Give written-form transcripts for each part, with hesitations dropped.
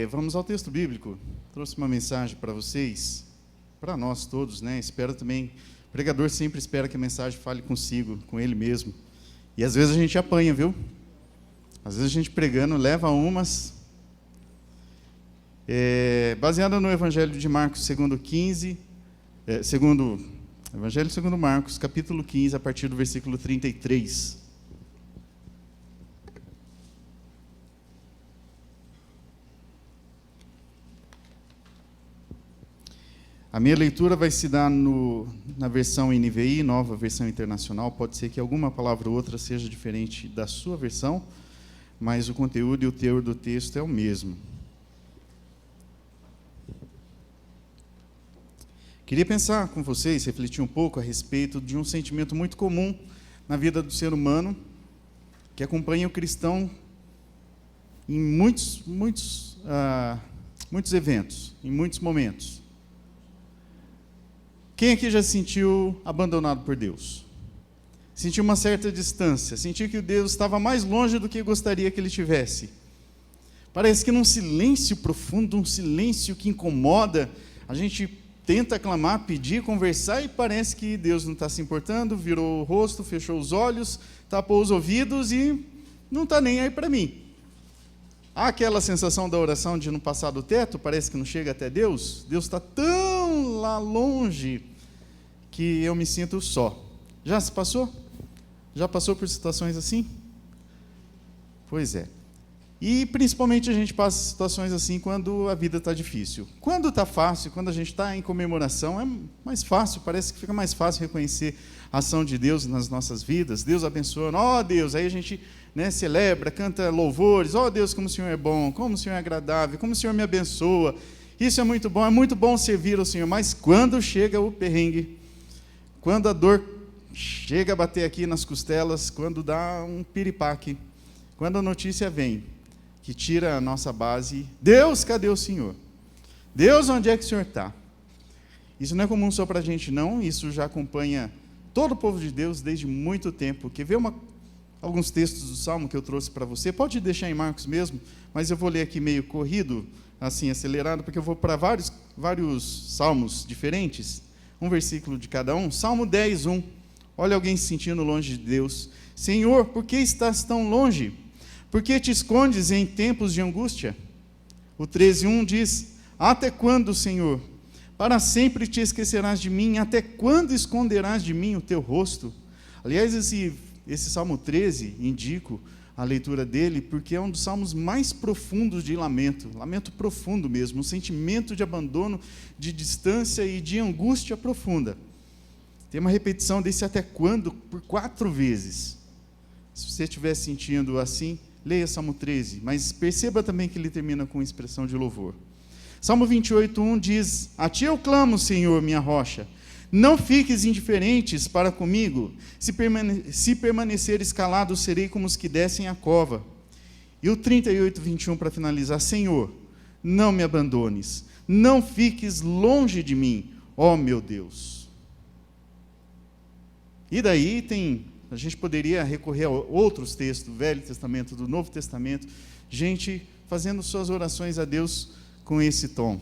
Vamos ao texto bíblico. Trouxe uma mensagem para vocês, para nós todos, né? Espero também, o pregador sempre espera que a mensagem fale consigo, com ele mesmo. E às vezes a gente apanha, viu? Às vezes a gente pregando leva umas. Baseada no Evangelho de Marcos, Evangelho segundo Marcos, capítulo 15, a partir do versículo 33. A minha leitura vai se dar na versão NVI, nova versão internacional. Pode ser que alguma palavra ou outra seja diferente da sua versão, mas o conteúdo e o teor do texto é o mesmo. Queria pensar com vocês, refletir um pouco a respeito de um sentimento muito comum na vida do ser humano, que acompanha o cristão em muitos eventos, em muitos momentos. Quem aqui já se sentiu abandonado por Deus? Sentiu uma certa distância, sentiu que Deus estava mais longe do que gostaria que Ele estivesse. Parece que num silêncio profundo, um silêncio que incomoda, a gente tenta clamar, pedir, conversar e parece que Deus não está se importando, virou o rosto, fechou os olhos, tapou os ouvidos e não está nem aí para mim. Há aquela sensação da oração de não passar do teto, parece que não chega até Deus. Deus está tão lá longe que eu me sinto só. Já se passou? Já passou por situações assim? Pois é. E principalmente a gente passa situações assim quando a vida está difícil. Quando está fácil, quando a gente está em comemoração, é mais fácil, parece que fica mais fácil reconhecer a ação de Deus nas nossas vidas. Deus abençoando, Deus, aí a gente celebra, canta louvores, Deus, como o Senhor é bom, como o Senhor é agradável, como o Senhor me abençoa. Isso é muito bom servir ao Senhor, mas quando chega o perrengue, quando a dor chega a bater aqui nas costelas, quando dá um piripaque, quando a notícia vem, que tira a nossa base, Deus, cadê o Senhor? Deus, onde é que o Senhor está? Isso não é comum só para a gente, não, isso já acompanha todo o povo de Deus desde muito tempo. Quer ver alguns textos do Salmo que eu trouxe para você? Pode deixar em Marcos mesmo, mas eu vou ler aqui meio corrido, assim, acelerado, porque eu vou para vários salmos diferentes, um versículo de cada um. Salmo 10, 1. Olha alguém se sentindo longe de Deus. Senhor, por que estás tão longe? Por que te escondes em tempos de angústia? O 13:1 diz, até quando, Senhor? Para sempre te esquecerás de mim? Até quando esconderás de mim o teu rosto? Aliás, esse Salmo 13, indico a leitura dele, porque é um dos salmos mais profundos de lamento profundo mesmo, um sentimento de abandono, de distância e de angústia profunda. Tem uma repetição desse até quando por 4 vezes. Se você estiver sentindo assim, leia Salmo 13, mas perceba também que ele termina com expressão de louvor. Salmo 28:1 diz, a ti eu clamo, Senhor, minha rocha, não fiques indiferentes para comigo, se permaneceres calado, serei como os que descem a cova. E o 38:21 para finalizar, Senhor, não me abandones, não fiques longe de mim, ó meu Deus. E daí a gente poderia recorrer a outros textos do Velho Testamento, do Novo Testamento, gente fazendo suas orações a Deus com esse tom.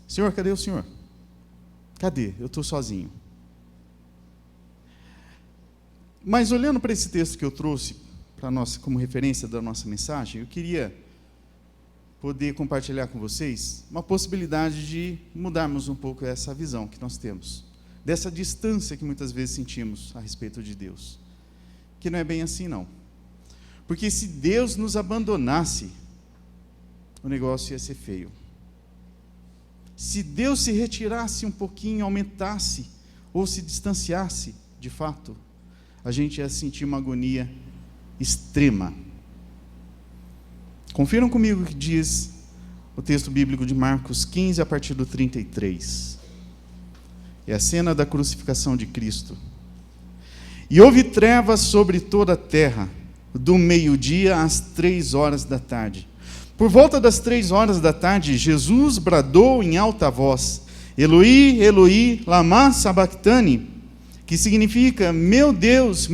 Senhor, cadê o Senhor? Cadê? Eu estou sozinho. Mas olhando para esse texto que eu trouxe para nós como referência da nossa mensagem, eu queria poder compartilhar com vocês uma possibilidade de mudarmos um pouco essa visão que nós temos, dessa distância que muitas vezes sentimos a respeito de Deus, que não é bem assim não, porque se Deus nos abandonasse, o negócio ia ser feio. Se Deus se retirasse um pouquinho, aumentasse, ou se distanciasse, de fato, a gente ia sentir uma agonia extrema. Confiram comigo o que diz o texto bíblico de Marcos 15, a partir do 33. É a cena da crucificação de Cristo. E houve trevas sobre toda a terra, do meio-dia às 3 horas da tarde. Por volta das 3 horas da tarde, Jesus bradou em alta voz, Eloi, Eloi, lama sabachthani, que significa, meu Deus,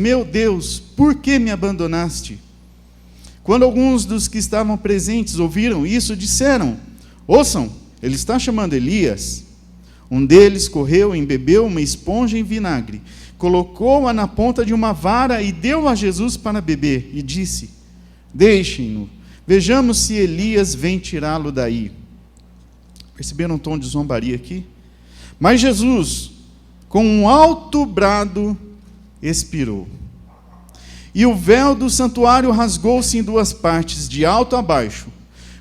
por que me abandonaste? Quando alguns dos que estavam presentes ouviram isso, disseram: ouçam, ele está chamando Elias. Um deles correu, embebeu uma esponja em vinagre, colocou-a na ponta de uma vara e deu a Jesus para beber, e disse: deixem-no, vejamos se Elias vem tirá-lo daí. Perceberam um tom de zombaria aqui? Mas Jesus, com um alto brado, expirou. E o véu do santuário rasgou-se em duas partes, de alto a baixo.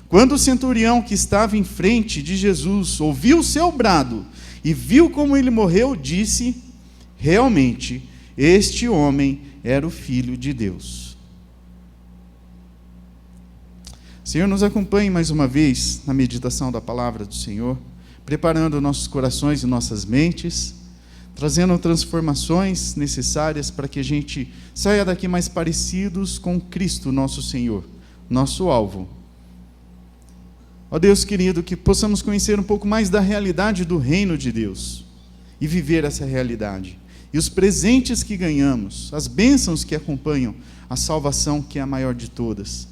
Quando o centurião que estava em frente de Jesus ouviu o seu brado e viu como ele morreu, disse: realmente, este homem era o Filho de Deus. Senhor, nos acompanhe mais uma vez na meditação da palavra do Senhor, preparando nossos corações e nossas mentes, trazendo transformações necessárias para que a gente saia daqui mais parecidos com Cristo, nosso Senhor, nosso alvo. Ó Deus querido, que possamos conhecer um pouco mais da realidade do reino de Deus e viver essa realidade. E os presentes que ganhamos, as bênçãos que acompanham a salvação que é a maior de todas.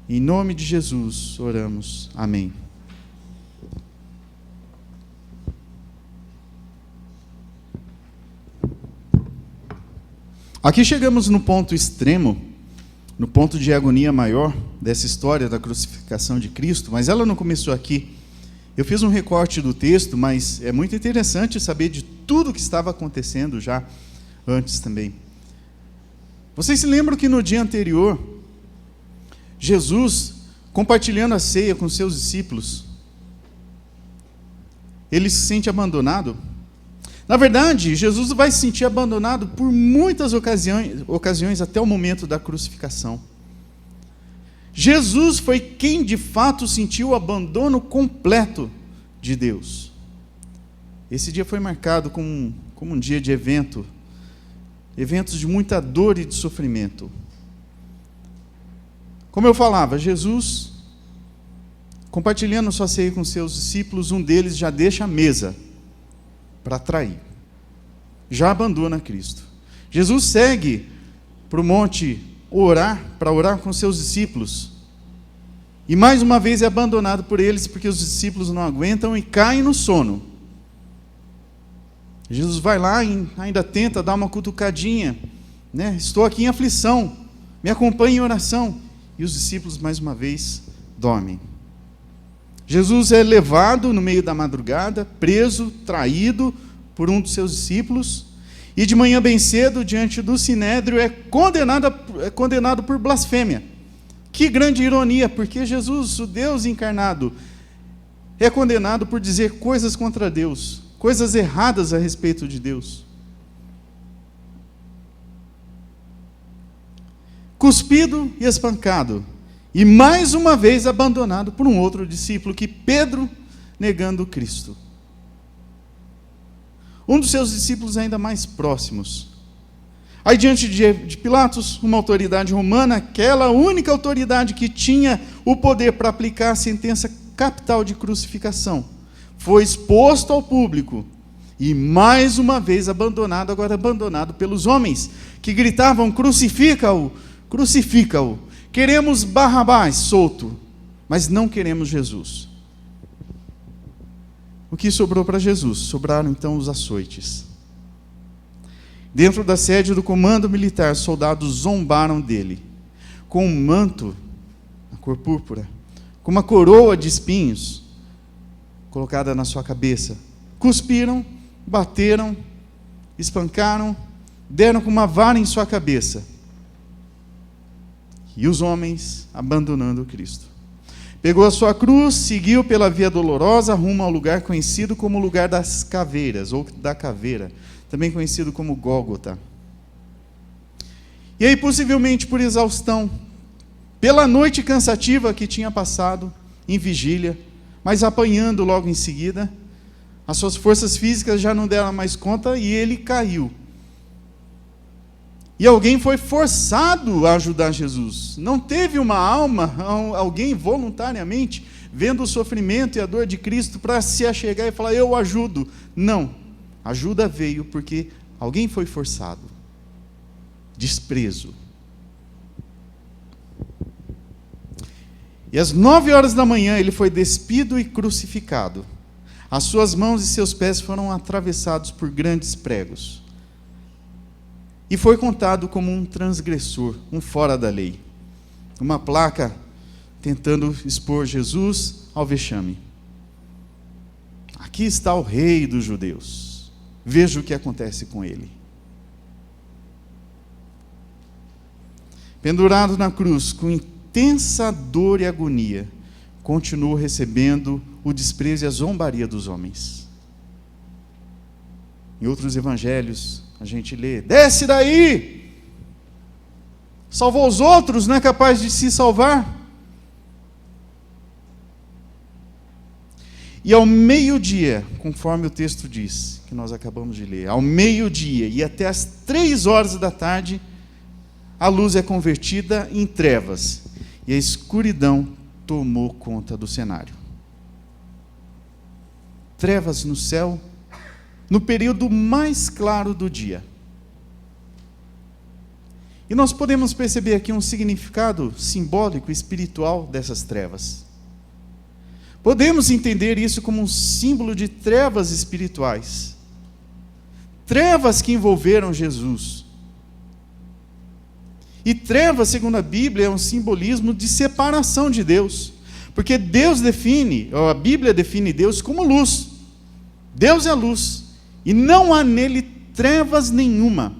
Em nome de Jesus oramos. Amém. Aqui chegamos no ponto extremo, no ponto de agonia maior dessa história da crucificação de Cristo, mas ela não começou aqui. Eu fiz um recorte do texto, mas é muito interessante saber de tudo que estava acontecendo já antes também. Vocês se lembram que no dia anterior, Jesus, compartilhando a ceia com seus discípulos, ele se sente abandonado? Na verdade, Jesus vai se sentir abandonado por muitas ocasiões até o momento da crucificação. Jesus foi quem de fato sentiu o abandono completo de Deus. Esse dia foi marcado como um dia de eventos de muita dor e de sofrimento. Como eu falava, Jesus, compartilhando sua ceia com seus discípulos, um deles já deixa a mesa para trair, já abandona Cristo. Jesus segue para o monte para orar com seus discípulos, e mais uma vez é abandonado por eles, porque os discípulos não aguentam e caem no sono. Jesus vai lá e ainda tenta dar uma cutucadinha, né? Estou aqui em aflição, me acompanhe em oração, e os discípulos mais uma vez dormem. Jesus é levado no meio da madrugada, preso, traído por um dos seus discípulos, e de manhã bem cedo, diante do Sinédrio, é condenado por blasfêmia. Que grande ironia, porque Jesus, o Deus encarnado, é condenado por dizer coisas contra Deus, coisas erradas a respeito de Deus. Cuspido e espancado, e mais uma vez abandonado por um outro discípulo, que Pedro, negando Cristo. Um dos seus discípulos ainda mais próximos. Aí diante de Pilatos, uma autoridade romana, aquela única autoridade que tinha o poder para aplicar a sentença capital de crucificação, foi exposto ao público e mais uma vez abandonado, agora abandonado pelos homens, que gritavam: crucifica-o, crucifica-o. Queremos Barrabás solto, mas não queremos Jesus. O que sobrou para Jesus? Sobraram então os açoites. Dentro da sede do comando militar, soldados zombaram dele, com um manto, a cor púrpura, com uma coroa de espinhos colocada na sua cabeça. Cuspiram, bateram, espancaram, deram com uma vara em sua cabeça. E os homens abandonando Cristo. Pegou a sua cruz, seguiu pela via dolorosa, rumo ao lugar conhecido como lugar das caveiras, ou da caveira, também conhecido como Gólgota. E aí, possivelmente por exaustão, pela noite cansativa que tinha passado, em vigília, mas apanhando logo em seguida, as suas forças físicas já não deram mais conta e ele caiu. E alguém foi forçado a ajudar Jesus. Não teve uma alma, alguém voluntariamente, vendo o sofrimento e a dor de Cristo, para se achegar e falar: eu ajudo. Não. A ajuda veio porque alguém foi forçado. Desprezo. E às 9 horas da manhã ele foi despido e crucificado. As suas mãos e seus pés foram atravessados por grandes pregos. E foi contado como um transgressor, um fora da lei. Uma placa tentando expor Jesus ao vexame. Aqui está o rei dos judeus. Veja o que acontece com ele. Pendurado na cruz, com intensa dor e agonia, continuou recebendo o desprezo e a zombaria dos homens. Em outros evangelhos, a gente lê: desce daí! Salvou os outros, não é capaz de se salvar? E ao meio-dia, conforme o texto diz, que nós acabamos de ler, ao meio-dia e até às 3 horas da tarde, a luz é convertida em trevas e a escuridão tomou conta do cenário. Trevas no céu, no período mais claro do dia. E nós podemos perceber aqui um significado simbólico, espiritual dessas trevas. Podemos entender isso como um símbolo de trevas espirituais. Trevas que envolveram Jesus. E trevas, segundo a Bíblia, é um simbolismo de separação de Deus. Porque Deus define, ou a Bíblia define Deus como luz. Deus é luz. E não há nele trevas nenhuma.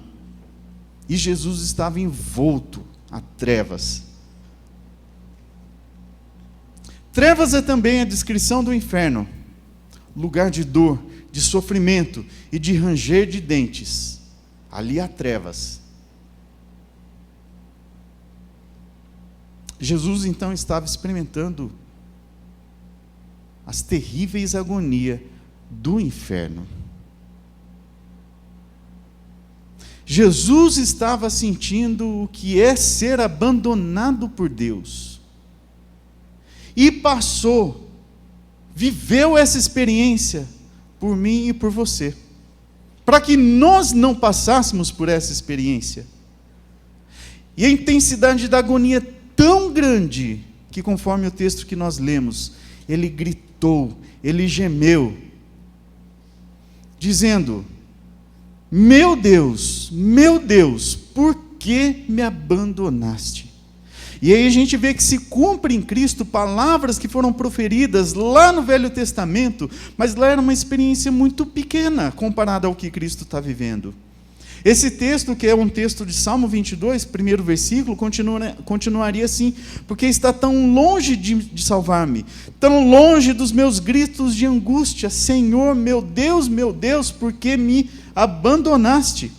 E Jesus estava envolto a trevas. Trevas é também a descrição do inferno. Lugar de dor, de sofrimento e de ranger de dentes. Ali há trevas. Jesus então estava experimentando as terríveis agonias do inferno. Jesus estava sentindo o que é ser abandonado por Deus. E viveu essa experiência por mim e por você. Para que nós não passássemos por essa experiência. E a intensidade da agonia é tão grande, que conforme o texto que nós lemos, ele gritou, ele gemeu, dizendo: meu Deus, por que me abandonaste? E aí a gente vê que se cumpre em Cristo palavras que foram proferidas lá no Velho Testamento, mas lá era uma experiência muito pequena comparada ao que Cristo está vivendo. Esse texto, que é um texto de Salmo 22, primeiro versículo, continuaria assim: porque está tão longe de salvar-me, tão longe dos meus gritos de angústia, Senhor, meu Deus, por que me abandonaste?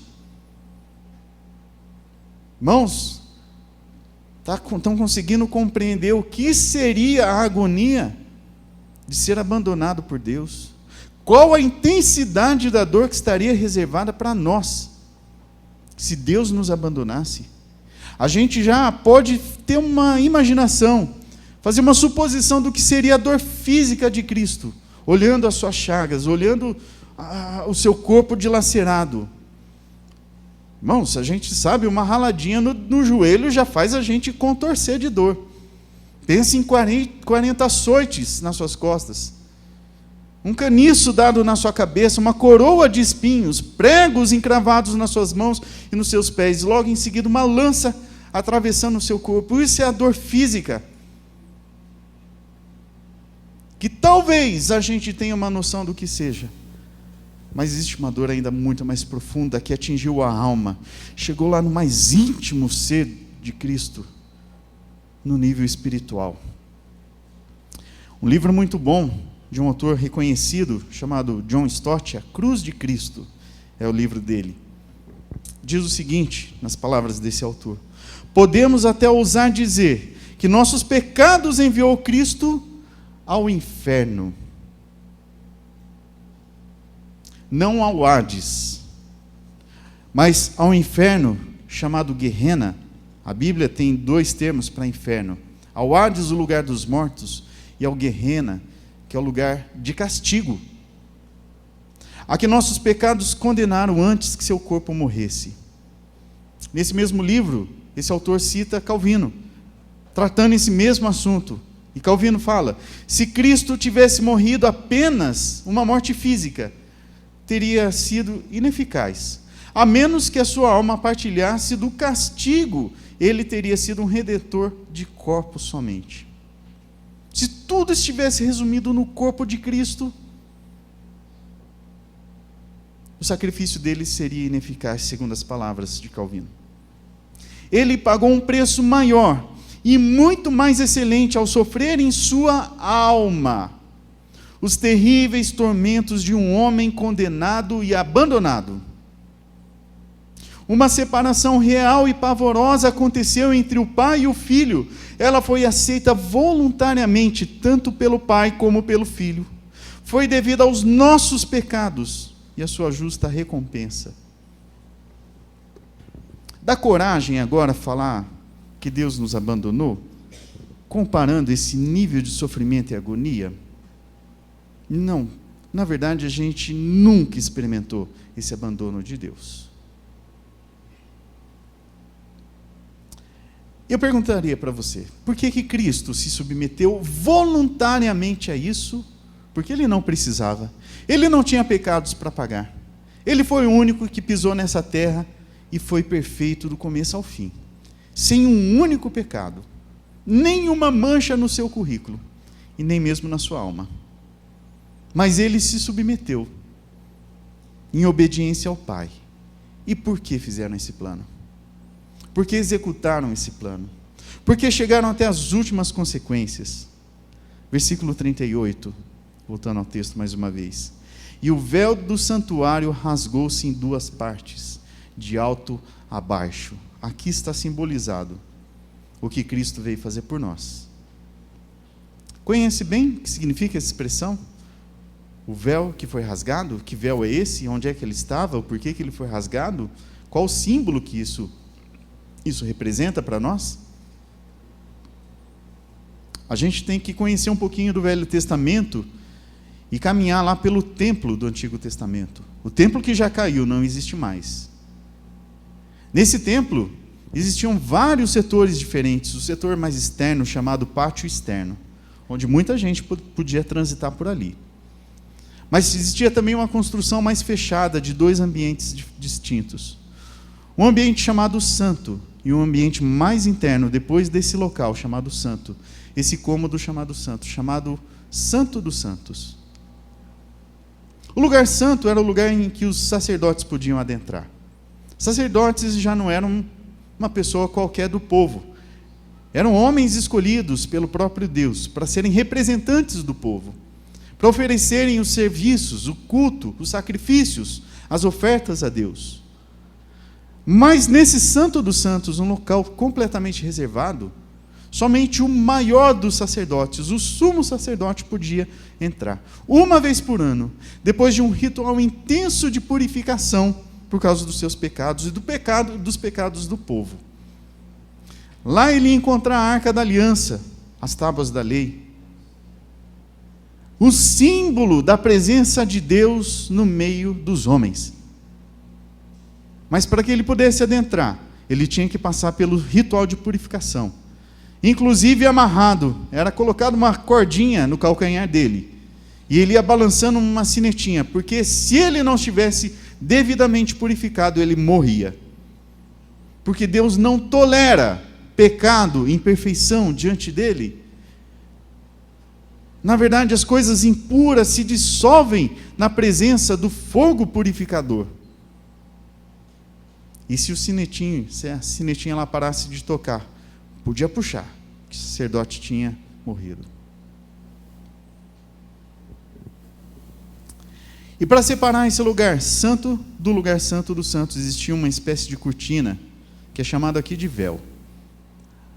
Irmãos, estão conseguindo compreender o que seria a agonia de ser abandonado por Deus? Qual a intensidade da dor que estaria reservada para nós, se Deus nos abandonasse? A gente já pode ter uma imaginação, fazer uma suposição do que seria a dor física de Cristo, olhando as suas chagas, olhando o seu corpo dilacerado. Irmãos, a gente sabe, uma raladinha no joelho já faz a gente contorcer de dor. Pense em 40 açoites nas suas costas, um caniço dado na sua cabeça, uma coroa de espinhos, pregos encravados nas suas mãos e nos seus pés, e logo em seguida uma lança atravessando o seu corpo. Isso é a dor física, que talvez a gente tenha uma noção do que seja. Mas existe uma dor ainda muito mais profunda, que atingiu a alma, chegou lá no mais íntimo ser de Cristo, no nível espiritual. Um livro muito bom, de um autor reconhecido, chamado John Stott, A Cruz de Cristo, é o livro dele. Diz o seguinte, nas palavras desse autor: podemos até ousar dizer que nossos pecados enviou Cristo ao inferno, não ao Hades, mas ao inferno chamado Guerrena. A Bíblia tem 2 termos para inferno: ao Hades, o lugar dos mortos, e ao Guerrena, que é o lugar de castigo, a que nossos pecados condenaram antes que seu corpo morresse. Nesse mesmo livro, esse autor cita Calvino, tratando esse mesmo assunto, E Calvino fala: se Cristo tivesse morrido apenas uma morte física, teria sido ineficaz. A menos que a sua alma partilhasse do castigo, ele teria sido um redentor de corpo somente. Se tudo estivesse resumido no corpo de Cristo, o sacrifício dele seria ineficaz, segundo as palavras de Calvino. Ele pagou um preço maior e muito mais excelente ao sofrer em sua alma os terríveis tormentos de um homem condenado e abandonado. Uma separação real e pavorosa aconteceu entre o pai e o filho. Ela foi aceita voluntariamente, tanto pelo pai como pelo filho. Foi devido aos nossos pecados e à sua justa recompensa. Dá coragem agora falar que Deus nos abandonou, comparando esse nível de sofrimento e agonia? Não, na verdade a gente nunca experimentou esse abandono de Deus. Eu perguntaria para você, por que Cristo se submeteu voluntariamente a isso? Porque ele não precisava, ele não tinha pecados para pagar, ele foi o único que pisou nessa terra e foi perfeito do começo ao fim, sem um único pecado, nenhuma mancha no seu currículo, e nem mesmo na sua alma. Mas ele se submeteu, em obediência ao Pai. E por que fizeram esse plano? Porque executaram esse plano, porque chegaram até as últimas consequências. Versículo 38, voltando ao texto mais uma vez. E o véu do santuário rasgou-se em duas partes, de alto a baixo. Aqui está simbolizado o que Cristo veio fazer por nós. Conhece bem o que significa essa expressão? O véu que foi rasgado? Que véu é esse? Onde é que ele estava? O porquê que ele foi rasgado? Qual o símbolo que isso representa para nós? A gente tem que conhecer um pouquinho do Velho Testamento e caminhar lá pelo templo do Antigo Testamento. O templo que já caiu, não existe mais. Nesse templo existiam vários setores diferentes. O setor mais externo, chamado pátio externo, onde muita gente podia transitar por ali. Mas existia também uma construção mais fechada, de dois ambientes distintos. Um ambiente chamado Santo, e um ambiente mais interno, depois desse local chamado Santo, esse cômodo chamado Santo dos Santos. O lugar santo era o lugar em que os sacerdotes podiam adentrar. Sacerdotes já não eram uma pessoa qualquer do povo, eram homens escolhidos pelo próprio Deus, para serem representantes do povo, para oferecerem os serviços, o culto, os sacrifícios, as ofertas a Deus. Mas nesse Santo dos Santos, um local completamente reservado, somente o maior dos sacerdotes, o sumo sacerdote, podia entrar. Uma vez por ano, depois de um ritual intenso de purificação, por causa dos seus pecados e dos pecados do povo. Lá ele ia encontrar a Arca da Aliança, as tábuas da lei, o símbolo da presença de Deus no meio dos homens. Mas para que ele pudesse adentrar, ele tinha que passar pelo ritual de purificação. Inclusive amarrado, era colocado uma cordinha no calcanhar dele. E ele ia balançando uma sinetinha, porque se ele não estivesse devidamente purificado, ele morria. Porque Deus não tolera pecado, imperfeição diante dele. Na verdade, as coisas impuras se dissolvem na presença do fogo purificador. E se a sinetinha lá parasse de tocar, podia puxar, que o sacerdote tinha morrido. E para separar esse lugar santo do lugar santo dos santos, existia uma espécie de cortina, que é chamada aqui de véu.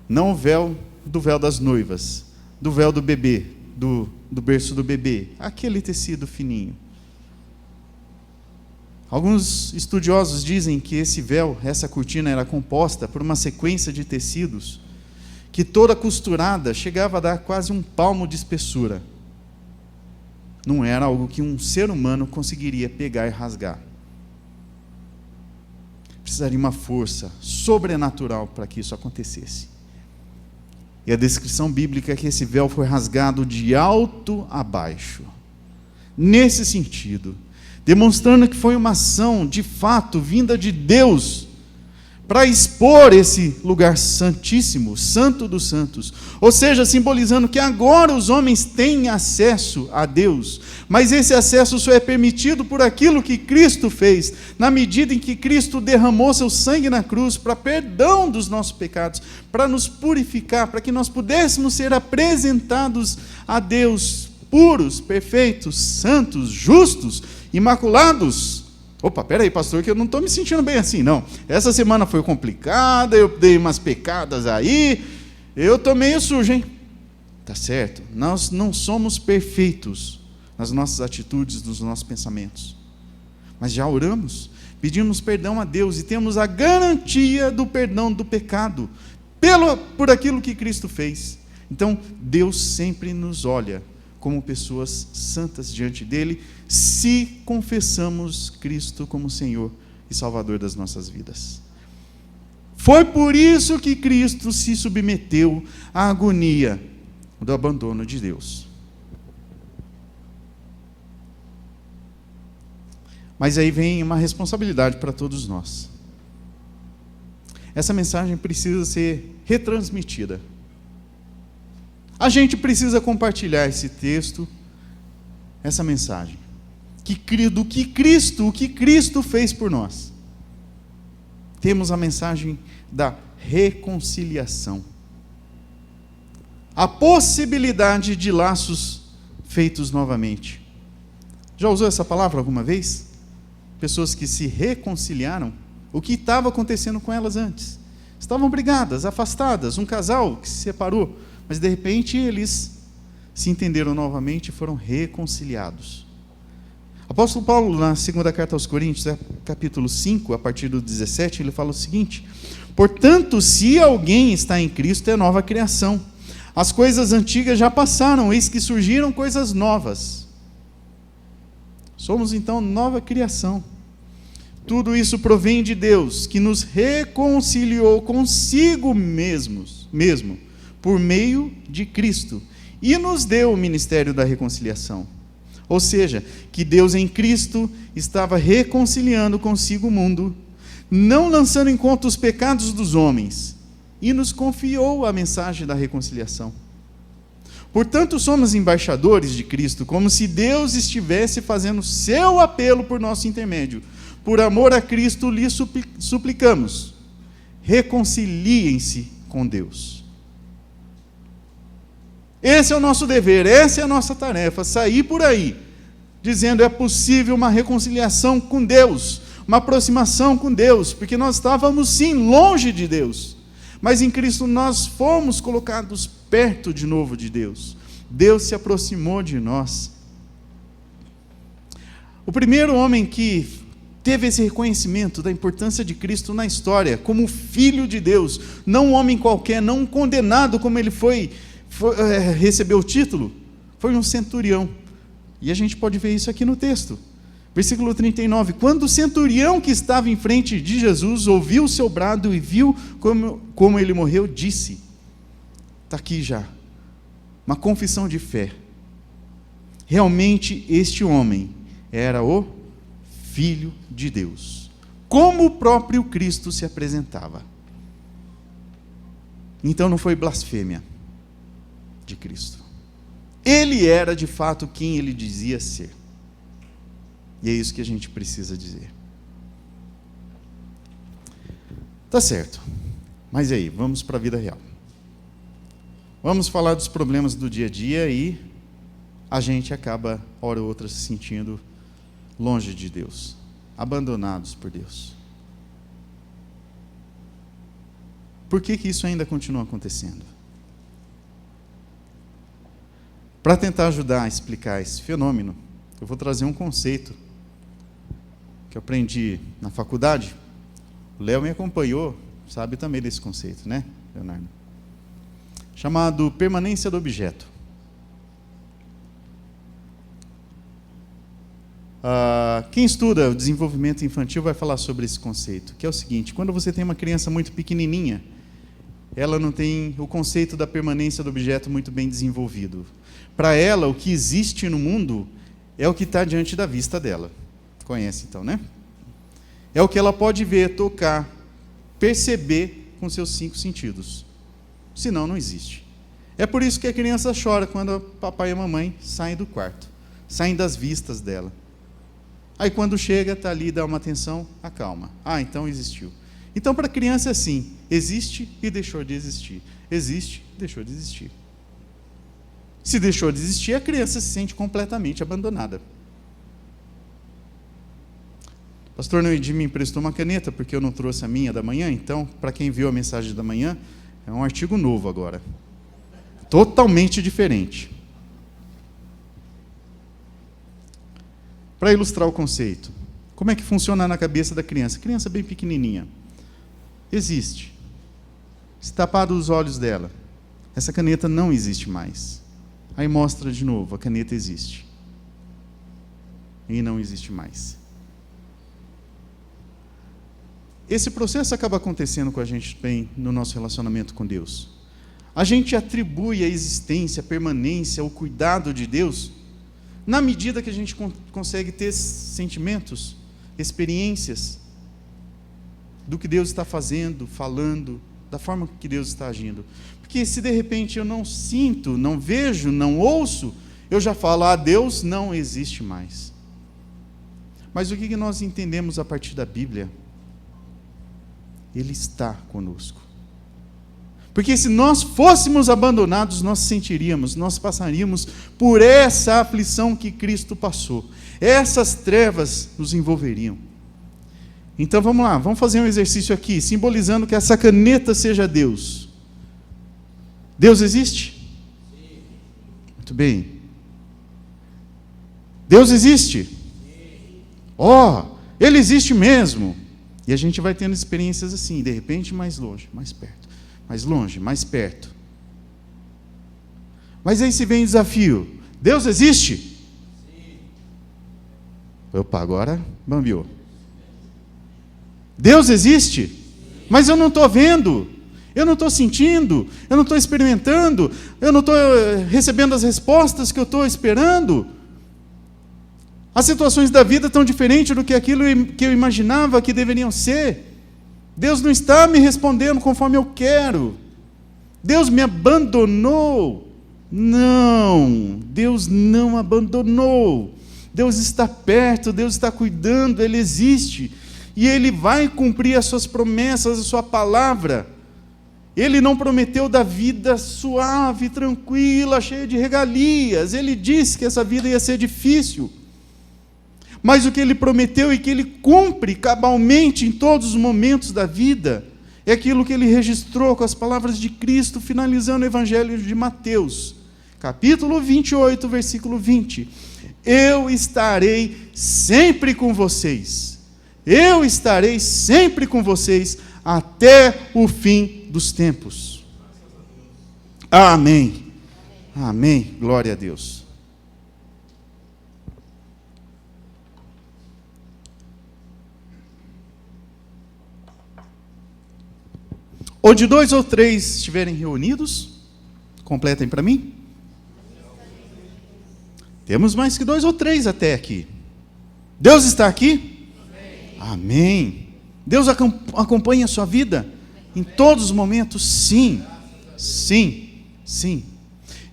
Não o véu do véu das noivas, do véu do bebê, do berço do bebê, aquele tecido fininho. Alguns estudiosos dizem que esse véu, essa cortina, era composta por uma sequência de tecidos que toda costurada chegava a dar quase um palmo de espessura. Não era algo que um ser humano conseguiria pegar e rasgar. Precisaria uma força sobrenatural para que isso acontecesse. E a descrição bíblica é que esse véu foi rasgado de alto a baixo. Nesse sentido, demonstrando que foi uma ação, de fato, vinda de Deus, para expor esse lugar santíssimo, santo dos santos. Ou seja, simbolizando que agora os homens têm acesso a Deus, mas esse acesso só é permitido por aquilo que Cristo fez, na medida em que Cristo derramou seu sangue na cruz para perdão dos nossos pecados, para nos purificar, para que nós pudéssemos ser apresentados a Deus puros, perfeitos, santos, justos, imaculados. Opa, peraí, pastor, que eu não estou me sentindo bem assim, não. Essa semana foi complicada, eu dei umas pecadas aí, eu estou meio sujo, hein? Tá certo, nós não somos perfeitos nas nossas atitudes, nos nossos pensamentos. Mas já oramos, pedimos perdão a Deus e temos a garantia do perdão do pecado, por aquilo que Cristo fez. Então, Deus sempre nos olha como pessoas santas diante dele, se confessamos Cristo como Senhor e Salvador das nossas vidas. Foi por isso que Cristo se submeteu à agonia do abandono de Deus. Mas aí vem uma responsabilidade para todos nós. Essa mensagem precisa ser retransmitida. A gente precisa compartilhar esse texto, essa mensagem, o que Cristo fez por nós. Temos a mensagem da reconciliação, a possibilidade de laços feitos novamente. Já usou essa palavra alguma vez? Pessoas que se reconciliaram. O que estava acontecendo com elas antes? Estavam brigadas, afastadas, um casal que se separou. Mas de repente eles se entenderam novamente e foram reconciliados. Apóstolo Paulo, na segunda carta aos Coríntios, capítulo 5, a partir do 17, ele fala o seguinte: portanto, se alguém está em Cristo, é nova criação. As coisas antigas já passaram, eis que surgiram coisas novas. Somos então nova criação. Tudo isso provém de Deus, que nos reconciliou consigo mesmo, por meio de Cristo, e nos deu o ministério da reconciliação. Ou seja, que Deus em Cristo estava reconciliando consigo o mundo, não lançando em conta os pecados dos homens, e nos confiou a mensagem da reconciliação. Portanto, somos embaixadores de Cristo, como se Deus estivesse fazendo seu apelo por nosso intermédio. Por amor a Cristo, lhe suplicamos, reconciliem-se com Deus. Esse é o nosso dever, essa é a nossa tarefa, sair por aí, dizendo é possível uma reconciliação com Deus, uma aproximação com Deus, porque nós estávamos sim longe de Deus, mas em Cristo nós fomos colocados perto de novo de Deus. Deus se aproximou de nós. O primeiro homem que teve esse reconhecimento da importância de Cristo na história, como Filho de Deus, não um homem qualquer, não um condenado como ele recebeu o título, foi um centurião. E a gente pode ver isso aqui no texto. Versículo 39, quando o centurião que estava em frente de Jesus ouviu o seu brado e viu como ele morreu, disse, está aqui já, uma confissão de fé, realmente este homem era o Filho de Deus, como o próprio Cristo se apresentava. Então não foi blasfêmia de Cristo. Ele era de fato quem ele dizia ser. E é isso que a gente precisa dizer. Tá certo. Mas e aí, vamos para a vida real. Vamos falar dos problemas do dia a dia e a gente acaba, hora ou outra, se sentindo longe de Deus, abandonados por Deus. Por que isso ainda continua acontecendo? Para tentar ajudar a explicar esse fenômeno, eu vou trazer um conceito que eu aprendi na faculdade. O Léo me acompanhou, sabe também desse conceito, né, Leonardo? Chamado permanência do objeto. Quem estuda o desenvolvimento infantil vai falar sobre esse conceito, que é o seguinte: quando você tem uma criança muito pequenininha, ela não tem o conceito da permanência do objeto muito bem desenvolvido. Para ela, o que existe no mundo é o que está diante da vista dela. Conhece então, né? É o que ela pode ver, tocar, perceber com seus 5 sentidos. Senão, não existe. É por isso que a criança chora quando o papai e a mamãe saem do quarto, saem das vistas dela. Aí quando chega, está ali, dá uma atenção, acalma. Ah, então existiu. Então para a criança é assim, existe e deixou de existir. Existe e deixou de existir. Se deixou de existir, a criança se sente completamente abandonada. O pastor Noedi me emprestou uma caneta, porque eu não trouxe a minha da manhã, então, para quem viu a mensagem da manhã, é um artigo novo agora. Totalmente diferente. Para ilustrar o conceito, como é que funciona na cabeça da criança? Criança bem pequenininha. Existe. Se tapado os olhos dela, essa caneta não existe mais. Aí mostra de novo, a caneta existe. E não existe mais. Esse processo acaba acontecendo com a gente bem no nosso relacionamento com Deus. A gente atribui a existência, a permanência, o cuidado de Deus na medida que a gente consegue ter sentimentos, experiências do que Deus está fazendo, falando, da forma que Deus está agindo. Porque se de repente eu não sinto, não vejo, não ouço, eu já falo, Deus não existe mais. Mas o que nós entendemos a partir da Bíblia? Ele está conosco. Porque se nós fôssemos abandonados, nós sentiríamos, nós passaríamos por essa aflição que Cristo passou. Essas trevas nos envolveriam. Então vamos lá, vamos fazer um exercício aqui, simbolizando que essa caneta seja Deus. Deus existe? Sim. Muito bem. Deus existe? Ele existe mesmo. E a gente vai tendo experiências assim, de repente mais longe, mais perto. Mais longe, mais perto. Mas aí se vem o desafio. Deus existe? Sim. Opa, agora bambiou. Deus existe? Sim. Mas eu não estou vendo, eu não estou sentindo, eu não estou experimentando, eu não estou recebendo as respostas que eu estou esperando. As situações da vida estão diferentes do que aquilo que eu imaginava que deveriam ser. Deus não está me respondendo conforme eu quero. Deus me abandonou. Não, Deus não abandonou. Deus está perto, Deus está cuidando, Ele existe. E Ele vai cumprir as suas promessas, a sua palavra. Ele não prometeu da vida suave, tranquila, cheia de regalias. Ele disse que essa vida ia ser difícil. Mas o que Ele prometeu e que Ele cumpre cabalmente em todos os momentos da vida, é aquilo que Ele registrou com as palavras de Cristo, finalizando o Evangelho de Mateus, capítulo 28, versículo 20. Eu estarei sempre com vocês. Eu estarei sempre com vocês até o fim dos tempos. Amém. Amém. Glória a Deus. Onde 2 ou 3 estiverem reunidos, completem para mim. Temos mais que 2 ou 3 até aqui. Deus está aqui? Amém. Amém. Deus acompanha a sua vida em todos os momentos? Sim. Sim. Sim.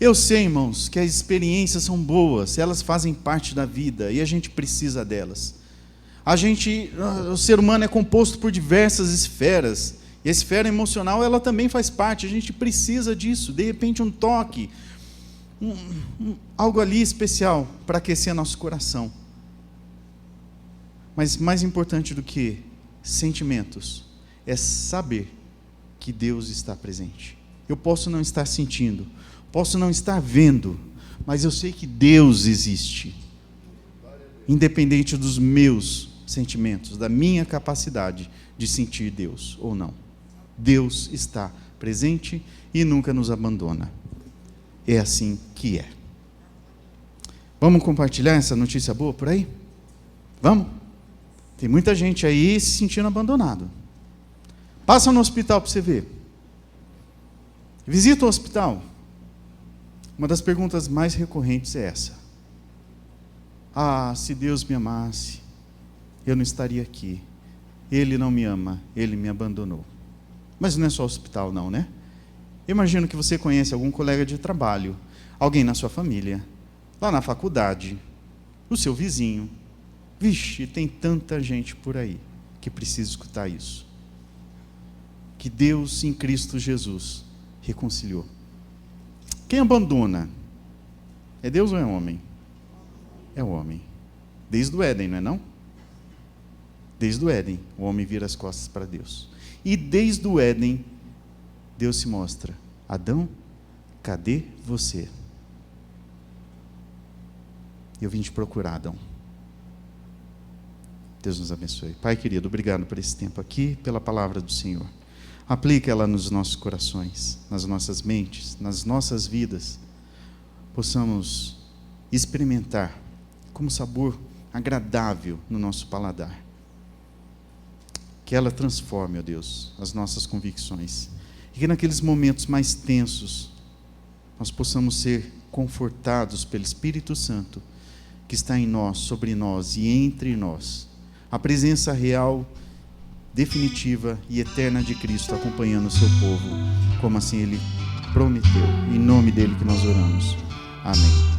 Eu sei, irmãos, que as experiências são boas, elas fazem parte da vida e a gente precisa delas. O ser humano é composto por diversas esferas. E a esfera emocional, ela também faz parte, a gente precisa disso, de repente um toque, algo ali especial para aquecer nosso coração. Mas mais importante do que sentimentos, é saber que Deus está presente. Eu posso não estar sentindo, posso não estar vendo, mas eu sei que Deus existe, independente dos meus sentimentos, da minha capacidade de sentir Deus ou não. Deus está presente e nunca nos abandona. É assim que é. Vamos compartilhar essa notícia boa por aí? Vamos? Tem muita gente aí se sentindo abandonado. Passa no hospital para você ver. Visita o hospital. Uma das perguntas mais recorrentes é essa: ah, se Deus me amasse, eu não estaria aqui. Ele não me ama, Ele me abandonou. Mas não é só hospital não, né? Eu imagino que você conhece algum colega de trabalho, alguém na sua família, lá na faculdade, o seu vizinho. Vixe, tem tanta gente por aí que precisa escutar isso. Que Deus em Cristo Jesus reconciliou. Quem abandona? É Deus ou é homem? É o homem. Desde o Éden, não é não? Desde o Éden, o homem vira as costas para Deus. E desde o Éden, Deus se mostra: Adão, cadê você? Eu vim te procurar, Adão. Deus nos abençoe. Pai querido, obrigado por esse tempo aqui, pela palavra do Senhor. Aplica ela nos nossos corações, nas nossas mentes, nas nossas vidas. Possamos experimentar como sabor agradável no nosso paladar. Que ela transforme, ó Deus, as nossas convicções. E que naqueles momentos mais tensos, nós possamos ser confortados pelo Espírito Santo, que está em nós, sobre nós e entre nós. A presença real, definitiva e eterna de Cristo acompanhando o seu povo, como assim Ele prometeu. Em nome dEle que nós oramos. Amém.